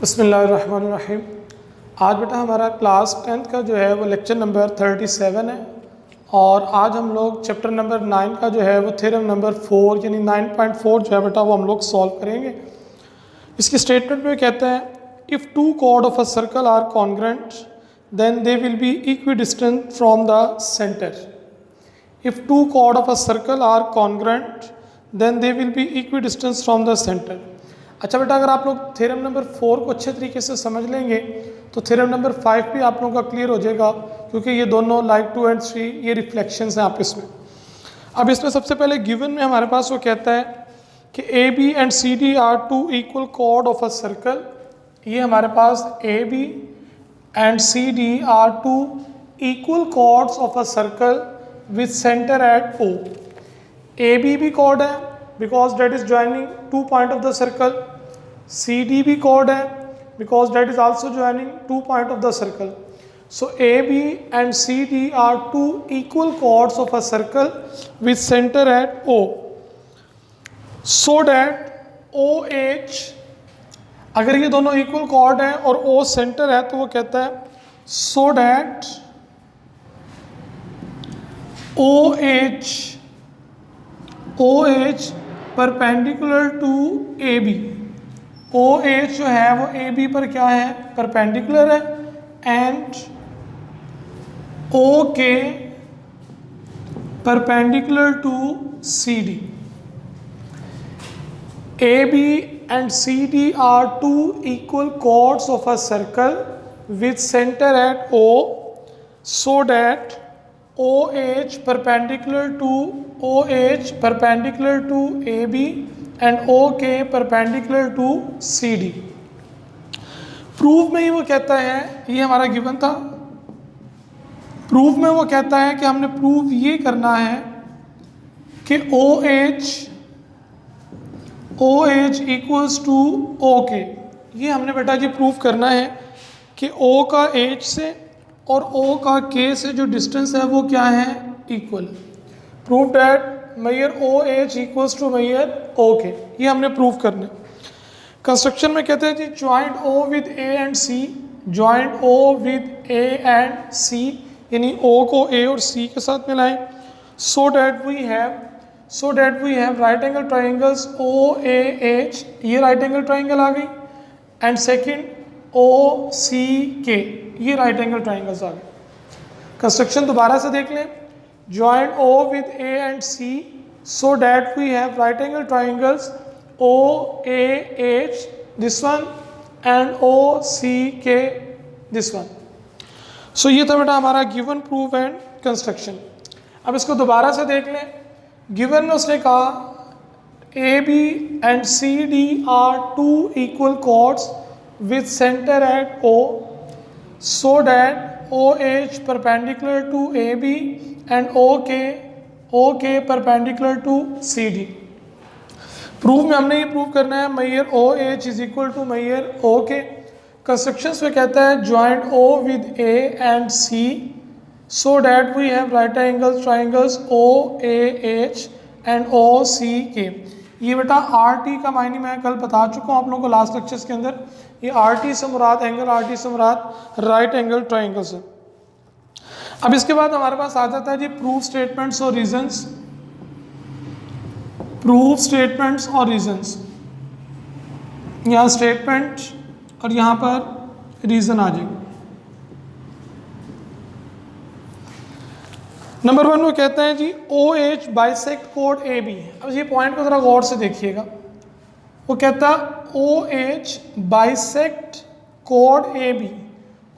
बिस्मिल्लाहिर्रहमानिर्रहीम। आज बेटा हमारा क्लास 10th का जो है वो लेक्चर नंबर 37 है और आज हम लोग चैप्टर नंबर 9 का जो है वो थ्योरम नंबर 4 यानी 9.4 जो है बेटा वो हम लोग सॉल्व करेंगे। इसकी स्टेटमेंट में कहता है if two chord of a circle are congruent then they will be equidistant from the centre. If two chord of a circle are congruent then they will be equidistant from the centre. अच्छा बेटा, अगर आप लोग theorem number 4 को अच्छे तरीके से समझ लेंगे तो थ्योरम नंबर 5 भी आप लोगों का क्लियर हो जाएगा, क्योंकि ये दोनों लाइक 2 एंड 3 ये रिफ्लेक्शंस हैं आपस में। अब इसमें सबसे पहले गिवन में हमारे पास वो कहता है कि A B and C D are two equal chord of a circle. ये हमारे पास A B and C D are two equal chords of a circle with centre at O. A B भी कॉर्ड है because that is joining 2 point of the circle. C D भी chord है because that is also joining 2 point of the circle. So A B and C D are two equal chords of a circle with centre at O, so that O H, अगर ये दोनों equal cord हैं और ओ centre है तो वो कहता है so that O H perpendicular to A B. O H जो है वो ए बी पर क्या है, परपेंडिकुलर है, and O K perpendicular to C D. A B and C D are two equal chords of a circle with centre at O, so that O H perpendicular to A B and O K perpendicular to C D. Proof में ही वो कहता है, ये हमारा given था, proof में वो कहता है कि हमने प्रूफ ये करना है कि O H equals to O K. ये हमने बेटा जी प्रूफ करना है कि ओ का एच से और ओ का के से जो डिस्टेंस है वो क्या है, इक्वल। प्रूफ डैट मैयर ओ एच इक्वल्स टू मैयर ओ के, ये हमने प्रूफ करना है। कंस्ट्रक्शन में कहते हैं जी joint O with A and C, joint O with A and C, यानी ओ को ए और सी के साथ मिलाएं, so that we have right angle triangles O A H, ये राइट एंगल ट्राइंगल आ गई, एंड सेकंड ओ सी के, ये राइट एंगल ट्राइंगल्स आ गए। कंस्ट्रक्शन दोबारा से देख लें, join O with A and C so that we have right angle triangles OAH this one and OCK this one। so ये था बेटा हमारा given proof and construction। अब इसको दोबारा से देख लें, given में उसने कहा AB and CD are two equal chords with center at O so that OH perpendicular to AB and OK perpendicular to CD। Proof में हमने ये प्रूव करना है मैयर OH इज इक्वल टू मैयर OK। कंस्ट्रक्शंस में कहता है join O with A and C so that we have right angle triangles OAH and OCK। ये बेटा RT का मायने मैं कल बता चुका हूँ आप लोगों को लास्ट लेक्चर्स के अंदर। ये RT से मुराद एंगल, RT से मुराद राइट एंगल ट्राइंगल्स है। अब इसके बाद हमारे पास आ जाता है जी प्रूफ स्टेटमेंट्स और रीजंस। प्रूफ स्टेटमेंट्स और रीजंस, यहाँ स्टेटमेंट और यहाँ पर रीजन आ जाएगा। नंबर 1 वो कहता है जी ओ एच बाइसेक्ट कोड ए बी। अब ये पॉइंट को ज़रा गौर से देखिएगा, वो कहता है ओ एच बाइसेक्ट कोड ए बी।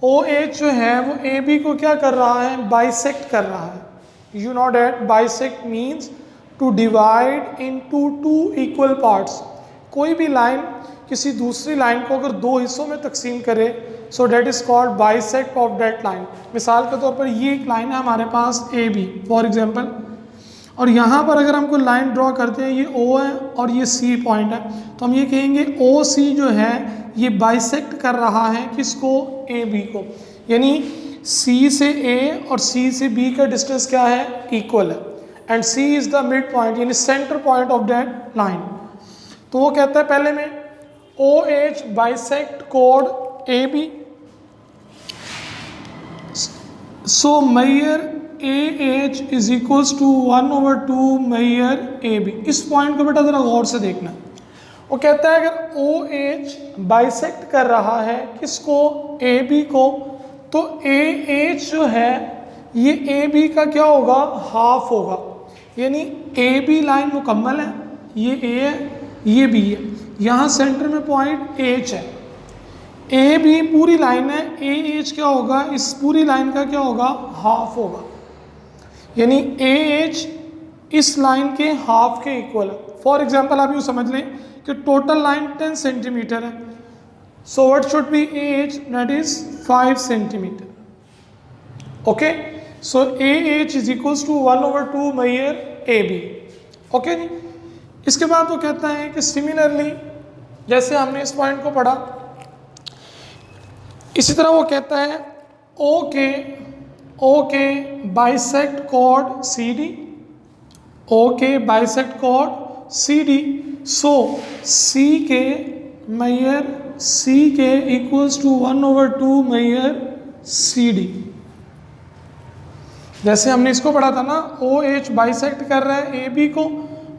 ओ एच जो है वो ए बी को क्या कर रहा है, बाइसेक्ट कर रहा है। You know that bisect means to divide into two equal parts. कोई भी लाइन किसी दूसरी लाइन को अगर दो हिस्सों में तकसीम करे so that is called bisect of that line. मिसाल के तौर पर ये एक लाइन है हमारे पास ए बी फॉर एग्जांपल, और यहाँ पर अगर हमको लाइन ड्रॉ करते हैं, ये ओ है और ये सी पॉइंट है, तो हम ये कहेंगे ओ सी जो है ये बाइसेक्ट कर रहा है किसको, ए बी को। यानी सी से ए और सी से बी का डिस्टेंस क्या है, इक्वल है, and C is the mid point यानी centre point of that line. तो वो कहता है पहले में OH बाइसेक्ट कोड AB, सो मैयर AH इज इक्वल्स टू 1/2 मैयर AB। इस पॉइंट को बेटा ज़रा गौर से देखना। वो कहता है अगर OH बाइसेक्ट कर रहा है किसको, AB को, तो AH जो है ये AB का क्या होगा, हाफ होगा। यानी AB लाइन मुकम्मल है, ये A है, ये B है, यहाँ सेंटर में पॉइंट H है। AB पूरी लाइन है, AH क्या होगा, इस पूरी लाइन का क्या होगा, हाफ होगा। यानी AH इस लाइन के हाफ के इक्वल है। फॉर एग्जाम्पल आप यूँ समझ लें कि टोटल लाइन 10 सेंटीमीटर है, so what should be AH, that is 5 centimetre. Okay, so AH is equals to 1/2 मैयर AB। ओके जी। इसके बाद वो कहता है कि सिमिलरली जैसे हमने इस पॉइंट को पढ़ा, इसी तरह वो कहता है OK bisect chord CD, OK bisect chord CD, so CK मैयर CK इक्वल्स टू 1/2 मैयर CD। जैसे हमने इसको पढ़ा था ना, OH बाइसेक्ट कर रहा है AB को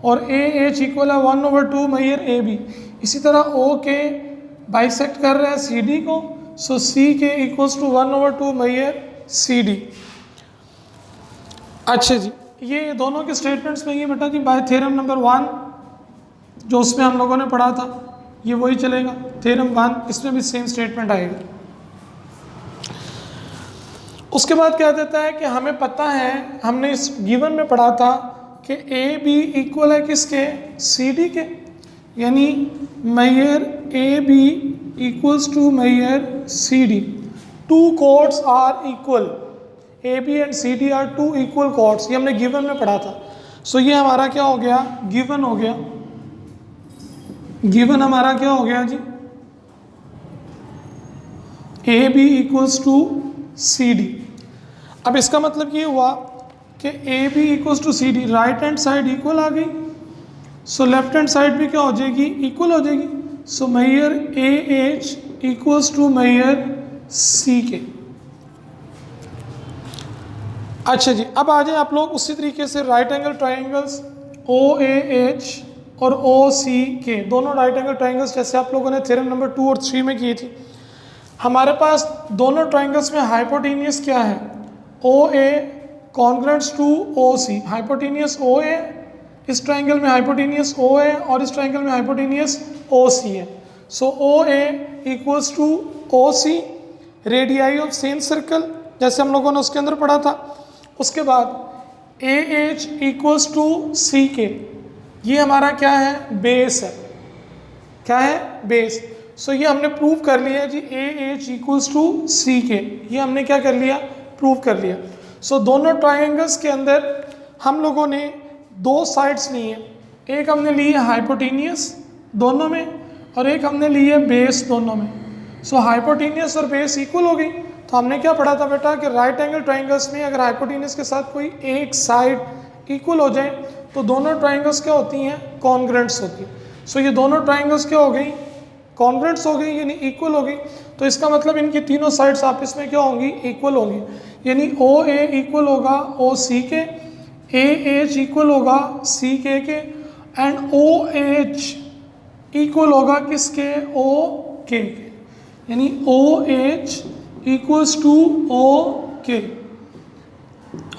और AH इक्वल है 1/2 मैयर AB। इसी तरह OK बाइसेक्ट कर रहा है CD को, सो CK इक्वल्स टू 1/2 मैयर CD। अच्छा जी, ये दोनों के स्टेटमेंट्स में ये बेटा जी बाय थ्योरम नंबर 1 जो उसमें हम लोगों ने पढ़ा था, ये वही चलेगा। थ्योरम 1 इसमें भी सेम स्टेटमेंट आएगा। उसके बाद क्या देता है कि हमें पता है, हमने इस गिवन में पढ़ा था कि AB इक्वल है किसके, CD के। यानी मैयर AB इक्वल्स टू मैयर CD। Two chords are equal, AB and CD are two equal chords, ये हमने गिवन में पढ़ा था। सो ये हमारा क्या हो गया, गिवन हो गया। गिवन हमारा क्या हो गया जी, AB इक्वल्स टू CD। अब इसका मतलब ये हुआ कि AB equals to CD, right hand side equal आ गई, सो लेफ्ट हैंड साइड भी क्या हो जाएगी, इक्वल हो जाएगी। सो मैयर AH इक्वल्स टू मैयर CK। अच्छा जी, अब आ जाए आप लोग उसी तरीके से राइट एंगल ट्राइंगल्स OAH और OCK, दोनों राइट एंगल ट्राइंगल्स जैसे आप लोगों ने थ्योरम नंबर 2 और 3 में की थी। हमारे पास दोनों ट्राइंगल्स में हाइपोटेनियस क्या है, OA congruent to OC, hypotenuse OA, इस ट्राइंगल में हाइपोटेनियस OA और इस ट्राइंगल में हाइपोटेनियस OC है। So OA equals to OC, radii of same circle जैसे हम लोगों ने उसके अंदर पढ़ा था। उसके बाद AH इक्वल्स टू CK, ये हमारा क्या है, बेस है। क्या है, बेस। सो ये हमने प्रूव कर लिया जी, AH इक्वल्स टू CK, ये हमने क्या कर लिया, प्रूव कर लिया। सो दोनों ट्राइंगल्स के अंदर हम लोगों ने दो साइड्स ली हैं, एक हमने ली है हाइपोटेनियस दोनों में और एक हमने ली है बेस दोनों में। सो हाइपोटेनियस और बेस इक्वल हो गई। तो हमने क्या पढ़ा था बेटा कि राइट एंगल ट्राइंगल्स में अगर हाइपोटेनियस के साथ कोई एक साइड इक्वल हो जाए तो दोनों ट्राइंगल्स क्या होती हैं, कॉन्ग्रुएंट्स होती हैं। सो ये दोनों ट्राइंगल्स क्या हो गई, कॉन्ग्रुएंट्स हो गई, यानी इक्वल हो गई। तो इसका मतलब इनकी तीनों साइड्स आपस में क्या होंगी, इक्वल होंगी। यानी OA इक्वल होगा OC के, AH इक्वल होगा CK के एंड OH इक्वल होगा किसके, OK के। यानी OH इक्वल्स टू OK।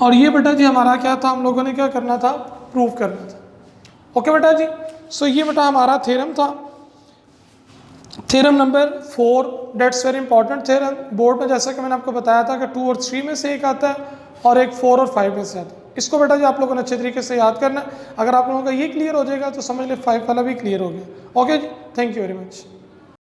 और ये बेटा जी हमारा क्या था, हम लोगों ने क्या करना था, प्रूव करना था। ओके बेटा जी। सो ये बेटा हमारा थ्योरम था, theorem number 4, that's very important theorem. Board में जैसा कि मैंने आपको बताया था कि 2 और 3 में से एक आता है और एक 4 और 5 में से आता है। इसको बेटा जी आप लोगों ने अच्छे तरीके से याद करना है। अगर आप लोगों का ये क्लियर हो जाएगा तो समझ ले 5 वाला भी क्लियर हो गया। ओके जी, थैंक यू वेरी मच।